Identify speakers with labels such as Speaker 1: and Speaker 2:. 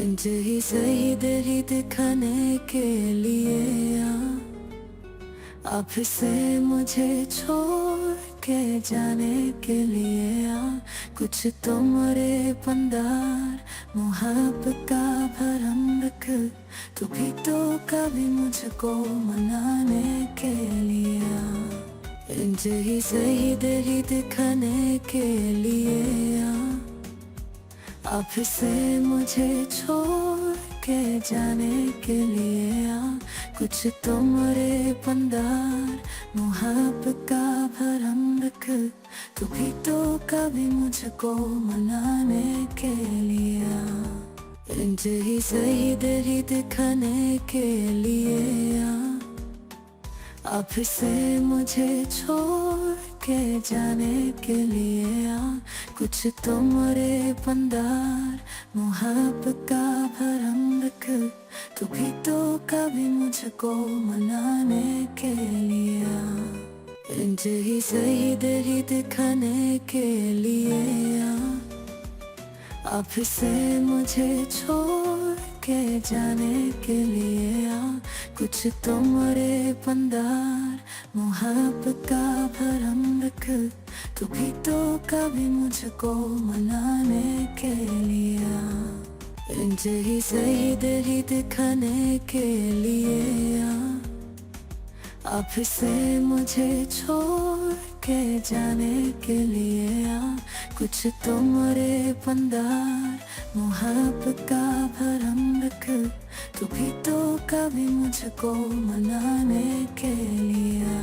Speaker 1: इंज ही सही दिल ही दिखाने के लिए अब से मुझे छोड़ के जाने के लिए कुछ तुमरे पंदार मुहब्बत का भरम रख तू भी तो कभी मुझको मनाने के लिए इंज ही सही दिल ही दिखाने के लिए अब से मुझे छोड़ के जाने के लिए कुछ तुमरे पंदार मुहब्बत का भरम रख तू भी तो कभी मुझको मनाने के लिए इंज ही सही दिल ही दिखाने के लिए अब से मुझे छोड़ के जाने के लिए कुछ तुमरे पंदार मुहब्बत का भरम रख तू भी तो कभी मुझको मनाने के लिए इंज ही सही दिल ही दिखाने के लिए अब से मुझे छोड़ के जाने के लिए कुछ तुमरे पंदार मुहब्बत का भरम रख तू भी तो कभी मुझको मनाने के लिए इंज ही सही दिल ही दिखाने के लिए अब से मुझे छोड़ के जाने के लिए कुछ तुमरे पंदार मुहब्बत का भरम रख तू भी तो कभी मुझको मनाने के लिए